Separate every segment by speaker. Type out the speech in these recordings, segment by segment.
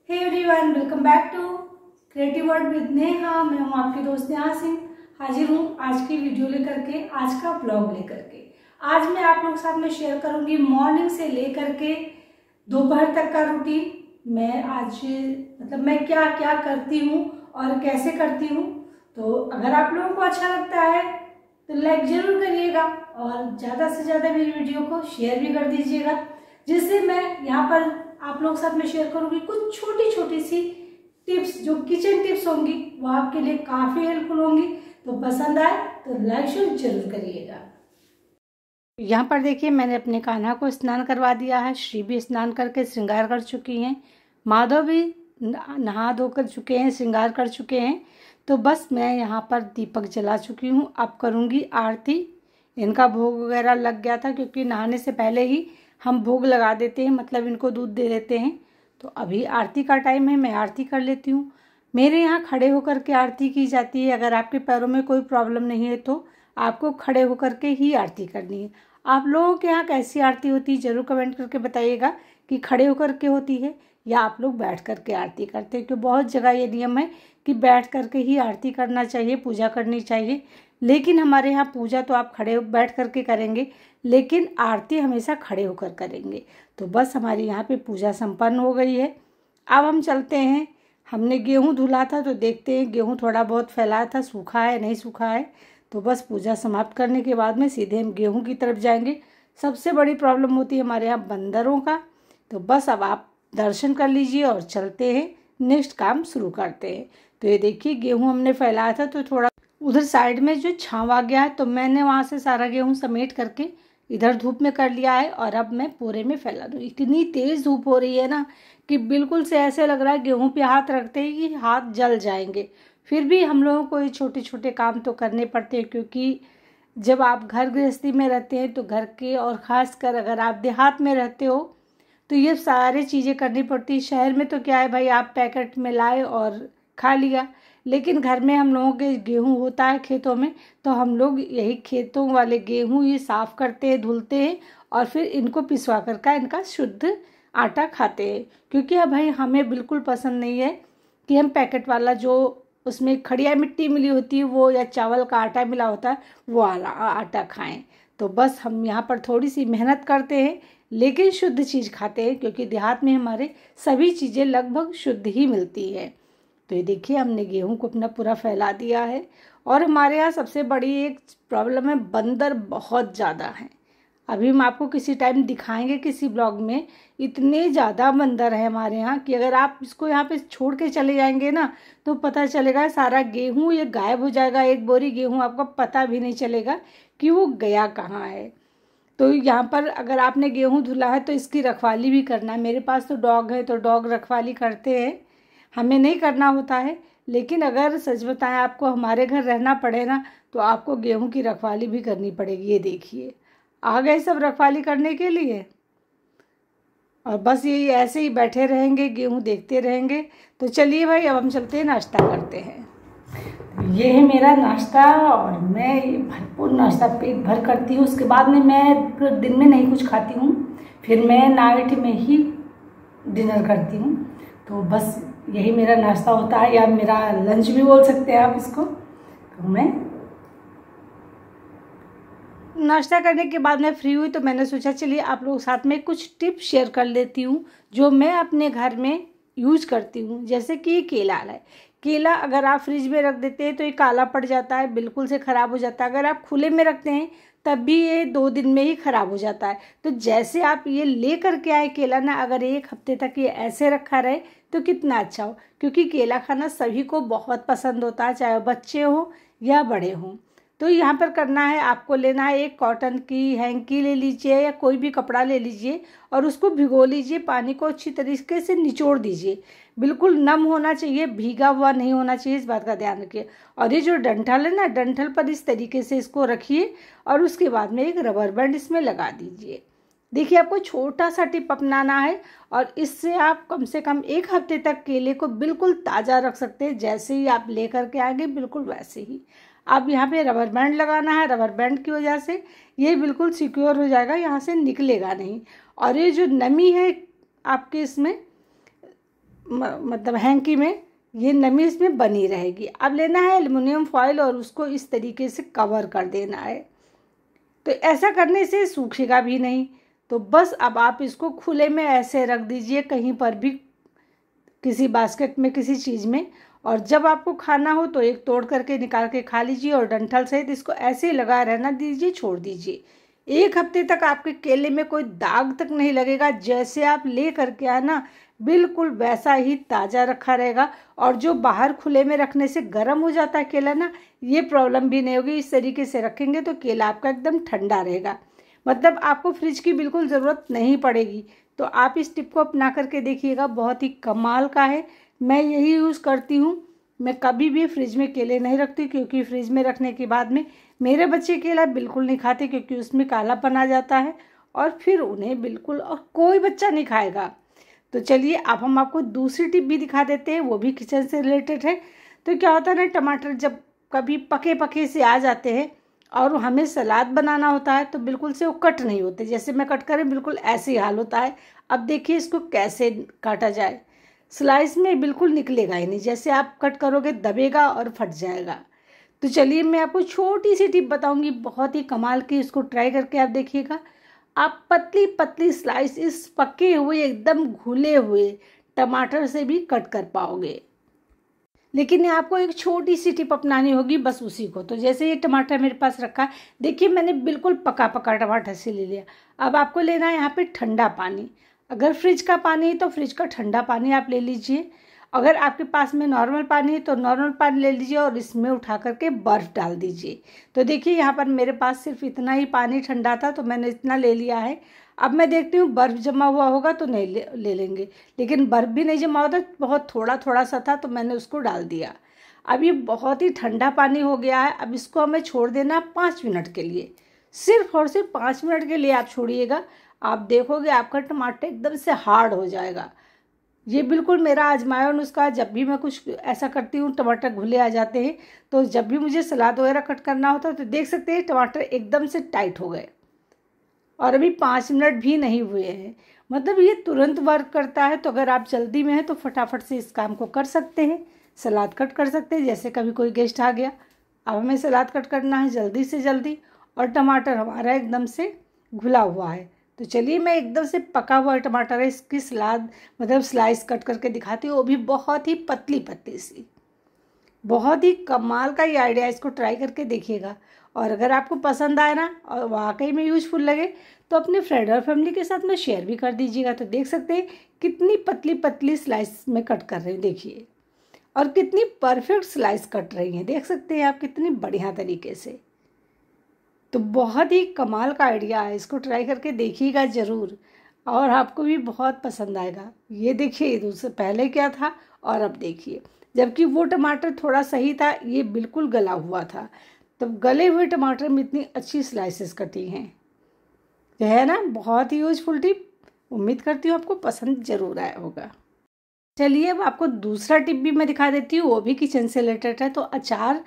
Speaker 1: Hey everyone, welcome back to creative world with Neha. मैं हूं आपकी दोस्त नेहा सिंह। हाजिर हूं आज की वीडियो लेकर के, आज का ब्लॉग लेकर के। आज मैं आप लोगों के साथ में शेयर करूंगी मॉर्निंग से लेकर के दोपहर तक का रूटीन। मैं आज मैं क्या क्या करती हूं और कैसे करती हूं। तो अगर आप लोगों को अच्छा लगता है तो लाइक जरूर करिएगा और ज़्यादा से ज़्यादा मेरी वीडियो को शेयर भी कर दीजिएगा, जिससे मैं यहाँ पर आप लोगों के साथ में शेयर करूंगी कुछ छोटी छोटी सी टिप्स, जो किचन टिप्स होंगी वो आपके लिए काफ़ी हेल्पफुल होंगी। तो पसंद आए तो लाइक शेयर जरूर करिएगा। यहाँ पर देखिए, मैंने अपने कान्हा को स्नान करवा दिया है। श्री भी स्नान करके श्रृंगार कर चुकी हैं, माधव भी नहा धो कर चुके हैं, श्रृंगार कर चुके हैं। तो बस मैं यहाँ पर दीपक जला चुकी हूँ। अब करूँगी आरती। इनका भोग वगैरह लग गया था, क्योंकि नहाने से पहले ही हम भोग लगा देते हैं, मतलब इनको दूध दे देते हैं। तो अभी आरती का टाइम है, मैं आरती कर लेती हूँ। मेरे यहाँ खड़े होकर के आरती की जाती है। अगर आपके पैरों में कोई प्रॉब्लम नहीं है तो आपको खड़े होकर के ही आरती करनी है। आप लोगों के यहाँ कैसी आरती होती है ज़रूर कमेंट करके बताइएगा, कि खड़े होकर के होती है या आप लोग बैठ करके आरती करते हैं। क्योंकि बहुत जगह ये नियम है कि बैठ करके ही आरती करना चाहिए, पूजा करनी चाहिए। लेकिन हमारे यहाँ पूजा तो आप खड़े बैठ करके करेंगे, लेकिन आरती हमेशा खड़े होकर करेंगे। तो बस हमारी यहाँ पे पूजा संपन्न हो गई है। अब हम चलते हैं। हमने गेहूँ धुला था, तो देखते हैं गेहूँ थोड़ा बहुत फैलाया था, सूखा है नहीं सूखा है। तो बस पूजा समाप्त करने के बाद में सीधे हम गेहूँ की तरफ जाएंगे। सबसे बड़ी प्रॉब्लम होती है हमारे यहाँ बंदरों का। तो बस अब आप दर्शन कर लीजिए और चलते हैं, नेक्स्ट काम शुरू करते हैं। तो ये देखिए, गेहूँ हमने फैलाया था तो थोड़ा उधर साइड में जो छाँव आ गया है, तो मैंने वहाँ से सारा गेहूँ समेट करके इधर धूप में कर लिया है। और अब मैं पूरे में फैला दूँ। इतनी तेज़ धूप हो रही है ना कि बिल्कुल से ऐसे लग रहा है गेहूँ पे हाथ रखते ही कि हाथ जल जाएंगे। फिर भी हम लोगों को ये छोटे छोटे काम तो करने पड़ते हैं, क्योंकि जब आप घर गृहस्थी में रहते हैं तो घर के, और ख़ासकर अगर आप देहात में रहते हो तो ये सारी चीज़ें करनी पड़ती है। शहर में तो क्या है भाई, आप पैकेट में लाए और खा लिया, लेकिन घर में हम लोगों के गेहूँ होता है खेतों में, तो हम लोग यही खेतों वाले गेहूँ ये साफ़ करते हैं, धुलते हैं और फिर इनको पिसवा कर का इनका शुद्ध आटा खाते हैं। क्योंकि अब भाई हमें बिल्कुल पसंद नहीं है कि हम पैकेट वाला, जो उसमें खड़िया मिट्टी मिली होती है वो, या चावल का आटा मिला होता है वो वाला आटा खाएं। तो बस हम यहाँ पर थोड़ी सी मेहनत करते हैं, लेकिन शुद्ध चीज़ खाते हैं, क्योंकि देहात में हमारे सभी चीज़ें लगभग शुद्ध ही मिलती है। तो ये देखिए, हमने गेहूं को अपना पूरा फैला दिया है। और हमारे यहाँ सबसे बड़ी एक प्रॉब्लम है, बंदर बहुत ज़्यादा हैं। अभी हम आपको किसी टाइम दिखाएंगे किसी ब्लॉग में। इतने ज़्यादा बंदर है हमारे यहाँ कि अगर आप इसको यहाँ पे छोड़ के चले जाएंगे ना, तो पता चलेगा सारा गेहूँ ये गायब हो जाएगा। एक बोरी गेहूँ आपको पता भी नहीं चलेगा कि वो गया कहाँ है। तो यहाँ पर अगर आपने गेहूँ धुला है तो इसकी रखवाली भी करना है। मेरे पास तो डॉग है, तो डॉग रखवाली करते हैं, हमें नहीं करना होता है। लेकिन अगर सच बताएं आपको, हमारे घर रहना पड़े ना, तो आपको गेहूं की रखवाली भी करनी पड़ेगी। ये देखिए, आ गए सब रखवाली करने के लिए। और बस ये ऐसे ही बैठे रहेंगे, गेहूं देखते रहेंगे। तो चलिए भाई, अब हम चलते हैं, नाश्ता करते हैं। ये है मेरा नाश्ता, और मैं भरपूर नाश्ता पेट भर करती हूँ। उसके बाद में मैं दिन में नहीं कुछ खाती हूँ, फिर मैं नाइट में ही डिनर करती हूँ। तो बस यही मेरा नाश्ता होता है, या मेरा लंच भी बोल सकते हैं आप इसको। तो मैं नाश्ता करने के बाद मैं फ्री हुई, तो मैंने सोचा चलिए आप लोगों के साथ में कुछ टिप्स शेयर कर लेती हूँ जो मैं अपने घर में यूज करती हूँ। जैसे कि केला है, केला अगर आप फ्रिज में रख देते हैं तो ये काला पड़ जाता है, बिल्कुल से ख़राब हो जाता है। अगर आप खुले में रखते हैं तब भी ये 2 दिन में ही ख़राब हो जाता है। तो जैसे आप ये ले करके आए केला ना, अगर 1 हफ्ते तक ये ऐसे रखा रहे तो कितना अच्छा हो। क्योंकि केला खाना सभी को बहुत पसंद होता है, चाहे बच्चे हों या बड़े हों। तो यहाँ पर करना है, आपको लेना है एक कॉटन की हैंकी ले लीजिए, या कोई भी कपड़ा ले लीजिए, और उसको भिगो लीजिए। पानी को अच्छी तरीके से निचोड़ दीजिए, बिल्कुल नम होना चाहिए, भीगा हुआ नहीं होना चाहिए, इस बात का ध्यान रखिए। और ये जो डंठल है ना, डंठल पर इस तरीके से इसको रखिए, और उसके बाद में एक रबर बैंड इसमें लगा दीजिए। देखिए, आपको छोटा सा टिप अपनाना है, और इससे आप कम से कम 1 हफ्ते तक केले को बिल्कुल ताज़ा रख सकते हैं। जैसे ही आप ले करके आएंगे बिल्कुल वैसे ही अब यहाँ पे रबर बैंड लगाना है। रबर बैंड की वजह से ये बिल्कुल सिक्योर हो जाएगा, यहाँ से निकलेगा नहीं। और ये जो नमी है आपके इसमें, मतलब हैंकी में ये नमी इसमें बनी रहेगी। अब लेना है एल्युमिनियम फॉइल और उसको इस तरीके से कवर कर देना है। तो ऐसा करने से सूखेगा भी नहीं। तो बस अब आप इसको खुले में ऐसे रख दीजिए, कहीं पर भी, किसी बास्केट में, किसी चीज़ में। और जब आपको खाना हो तो एक तोड़ करके निकाल के खा लीजिए और डंठल सहित इसको ऐसे ही लगा रहना दीजिए, छोड़ दीजिए। 1 हफ्ते तक आपके केले में कोई दाग तक नहीं लगेगा। जैसे आप ले करके आए ना, बिल्कुल वैसा ही ताज़ा रखा रहेगा। और जो बाहर खुले में रखने से गर्म हो जाता है केला ना, ये प्रॉब्लम भी नहीं होगी। इस तरीके से रखेंगे तो केला आपका एकदम ठंडा रहेगा, मतलब आपको फ्रिज की बिल्कुल ज़रूरत नहीं पड़ेगी। तो आप इस टिप को अपना करके देखिएगा, बहुत ही कमाल का है। मैं यही यूज़ करती हूँ। मैं कभी भी फ्रिज में केले नहीं रखती, क्योंकि फ्रिज में रखने के बाद में मेरे बच्चे केला बिल्कुल नहीं खाते, क्योंकि उसमें कालापन आ जाता है और फिर उन्हें बिल्कुल, और कोई बच्चा नहीं खाएगा। तो चलिए अब हम आपको दूसरी टिप भी दिखा देते हैं, वो भी किचन से रिलेटेड है। तो क्या होता है ना, टमाटर जब कभी पके पके से आ जाते हैं और हमें सलाद बनाना होता है तो बिल्कुल से वो कट नहीं होते। जैसे मैं कट करें बिल्कुल ऐसे ही हाल होता है। अब देखिए इसको कैसे काटा जाए। स्लाइस में बिल्कुल निकलेगा ही नहीं, जैसे आप कट करोगे दबेगा और फट जाएगा। तो चलिए मैं आपको छोटी सी टिप बताऊंगी, बहुत ही कमाल की। इसको ट्राई करके आप देखिएगा। आप पतली पतली स्लाइस इस पके हुए, एकदम घुले हुए टमाटर से भी कट कर पाओगे। लेकिन आपको एक छोटी सी टिप अपनानी होगी, बस उसी को। तो जैसे ये टमाटर मेरे पास रखा है, देखिए मैंने बिल्कुल पका पका टमाटर से ले लिया। अब आपको लेना है यहाँ पे ठंडा पानी। अगर फ्रिज का पानी है तो फ्रिज का ठंडा पानी आप ले लीजिए। अगर आपके पास में नॉर्मल पानी है तो नॉर्मल पानी ले लीजिए और इसमें उठा करके बर्फ़ डाल दीजिए। तो देखिए यहाँ पर मेरे पास सिर्फ इतना ही पानी ठंडा था, तो मैंने इतना ले लिया है। अब मैं देखती हूँ बर्फ़ जमा हुआ होगा तो नहीं ले लेंगे, लेकिन बर्फ़ भी नहीं जमा होता, बहुत थोड़ा थोड़ा सा था, तो मैंने उसको डाल दिया। अब ये बहुत ही ठंडा पानी हो गया है। अब इसको हमें छोड़ देना 5 मिनट के लिए, सिर्फ और सिर्फ 5 मिनट के लिए आप छोड़िएगा। आप देखोगे आपका टमाटर एकदम से हार्ड हो जाएगा। ये बिल्कुल मेरा आजमाया नुस्खा। जब भी मैं कुछ ऐसा करती हूँ, टमाटर घुले आ जाते हैं, तो जब भी मुझे सलाद वगैरह कट करना होता है तो देख सकते हैं टमाटर एकदम से टाइट हो गए और अभी 5 मिनट भी नहीं हुए हैं। मतलब ये तुरंत वर्क करता है। तो अगर आप जल्दी में हैं तो फटाफट से इस काम को कर सकते हैं, सलाद कट कर सकते हैं। जैसे कभी कोई गेस्ट आ गया, अब हमें सलाद कट करना है जल्दी से जल्दी, और टमाटर हमारा एकदम से घुला हुआ है। तो चलिए मैं एकदम से पका हुआ टमाटर है, इसकी सलाद मतलब स्लाइस कट करके दिखाती हूँ, वो भी बहुत ही पतली पतली सी। बहुत ही कमाल का ये आइडिया, इसको ट्राई करके देखिएगा। और अगर आपको पसंद आए ना और वाकई में यूजफुल लगे तो अपने फ्रेंड और फैमिली के साथ में शेयर भी कर दीजिएगा। तो देख सकते हैं कितनी पतली पतली स्लाइस में कट कर रही हूँ, देखिए, और कितनी परफेक्ट स्लाइस कट रही हैं। देख सकते हैं आप कितनी बढ़िया तरीके से। तो बहुत ही कमाल का आइडिया है, इसको ट्राई करके देखिएगा ज़रूर और आपको भी बहुत पसंद आएगा। ये देखिए दूसरे पहले क्या था और अब देखिए, जबकि वो टमाटर थोड़ा सही था, ये बिल्कुल गला हुआ था। तो गले हुए टमाटर में इतनी अच्छी स्लाइसेस कटी हैं, जो है ना, बहुत ही यूजफुल टिप। उम्मीद करती हूँ आपको पसंद ज़रूर आया होगा। चलिए अब आपको दूसरा टिप भी मैं दिखा देती हूँ, वो भी किचन से रिलेटेड है। तो अचार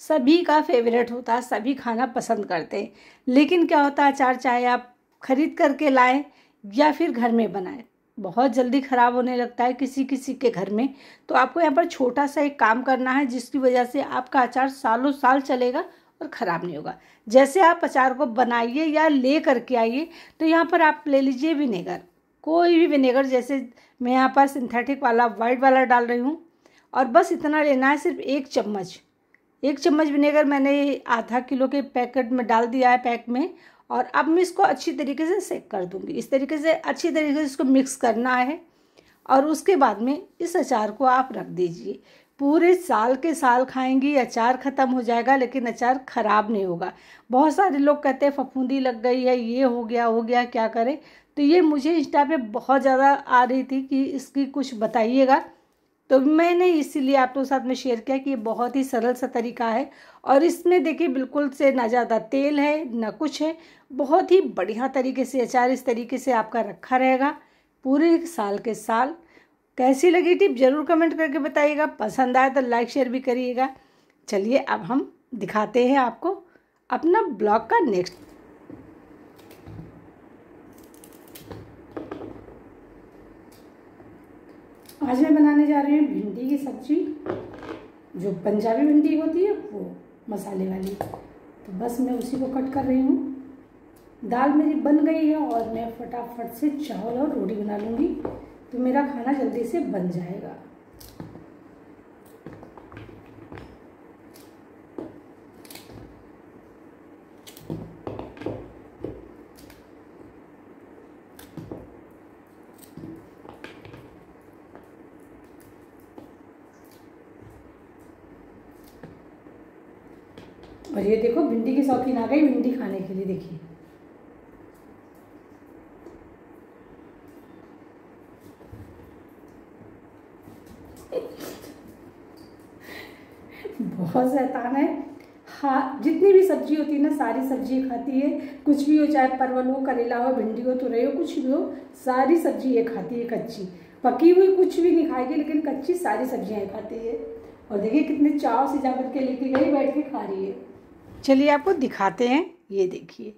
Speaker 1: सभी का फेवरेट होता है, सभी खाना पसंद करते हैं। लेकिन क्या होता है, अचार चाहे आप खरीद करके लाएं या फिर घर में बनाएं, बहुत जल्दी ख़राब होने लगता है किसी किसी के घर में। तो आपको यहाँ पर छोटा सा एक काम करना है, जिसकी वजह से आपका अचार सालों साल चलेगा और ख़राब नहीं होगा। जैसे आप अचार को बनाइए या ले करके आइए, तो यहाँ पर आप ले लीजिए विनेगर, कोई भी विनेगर। जैसे मैं यहाँ पर सिंथेटिक वाला वाइट वाला डाल रही हूँ, और बस इतना लेना है, सिर्फ 1 चम्मच विनेगर मैंने आधा किलो के पैकेट में डाल दिया है, पैक में। और अब मैं इसको अच्छी तरीके से सेक कर दूंगी। इस तरीके से अच्छी तरीके से इसको मिक्स करना है और उसके बाद में इस अचार को आप रख दीजिए। पूरे साल के साल खाएंगी, अचार ख़त्म हो जाएगा लेकिन अचार ख़राब नहीं होगा। बहुत सारे लोग कहते हैं फफूंदी लग गई है, ये हो गया, क्या करें। तो ये मुझे इंस्टा पे बहुत ज़्यादा आ रही थी कि इसकी कुछ बताइएगा, तो मैंने इसीलिए आप लोगों के साथ में शेयर किया कि ये बहुत ही सरल सा तरीका है। और इसमें देखिए बिल्कुल से ना ज़्यादा तेल है ना कुछ है, बहुत ही बढ़िया तरीके से अचार इस तरीके से आपका रखा रहेगा पूरे साल के साल। कैसी लगी टिप ज़रूर कमेंट करके बताइएगा, पसंद आए तो लाइक शेयर भी करिएगा। चलिए अब हम दिखाते हैं आपको अपना ब्लॉग का नेक्स्ट। आज मैं बनाने जा रही हूँ भिंडी की सब्जी, जो पंजाबी भिंडी होती है वो मसाले वाली। तो बस मैं उसी को कट कर रही हूँ। दाल मेरी बन गई है और मैं फटाफट से चावल और रोटी बना लूँगी, तो मेरा खाना जल्दी से बन जाएगा। और ये देखो भिंडी की शौकीन आ गई भिंडी खाने के लिए। देखिए बहुत शैतान है। हाँ, जितनी भी सब्जी होती है ना सारी सब्जी खाती है। कुछ भी हो, चाहे परवल हो, करेला हो, भिंडी हो, तुरई हो, कुछ भी हो, सारी सब्जी ये खाती है कच्ची। पकी हुई कुछ भी नहीं खाएगी, लेकिन कच्ची सारी सब्जियां खाती है। और देखिए कितने चाव से जा करके लेके गई, बैठ के खा रही है। चलिए आपको दिखाते हैं। ये देखिए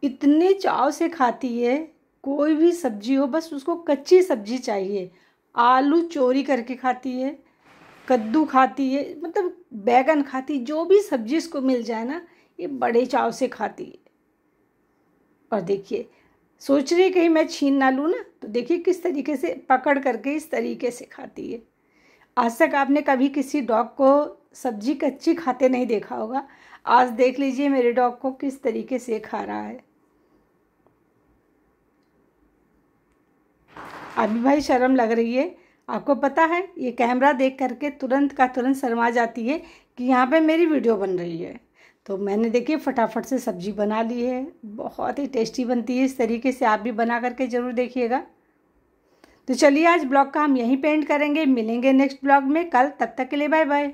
Speaker 1: इतने चाव से खाती है। कोई भी सब्जी हो बस उसको कच्ची सब्जी चाहिए। आलू चोरी करके खाती है, कद्दू खाती है, मतलब बैगन खाती, जो भी सब्जी इसको मिल जाए ना ये बड़े चाव से खाती है। और देखिए सोच रही कहीं मैं छीन ना लूँ ना, तो देखिए किस तरीके से पकड़ करके इस तरीके से खाती है। आज तक आपने कभी किसी डॉग को सब्जी कच्ची खाते नहीं देखा होगा। आज देख लीजिए मेरे डॉग को किस तरीके से खा रहा है। अभी भाई शर्म लग रही है। आपको पता है ये कैमरा देख करके तुरंत का तुरंत शर्मा जाती है कि यहाँ पे मेरी वीडियो बन रही है। तो मैंने देखिए फटाफट से सब्जी बना ली है। बहुत ही टेस्टी बनती है। इस तरीके से आप भी बना करके ज़रूर देखिएगा। तो चलिए आज ब्लॉग का हम यहीं पे एंड करेंगे। मिलेंगे नेक्स्ट ब्लॉग में कल। तब तक के लिए बाय बाय।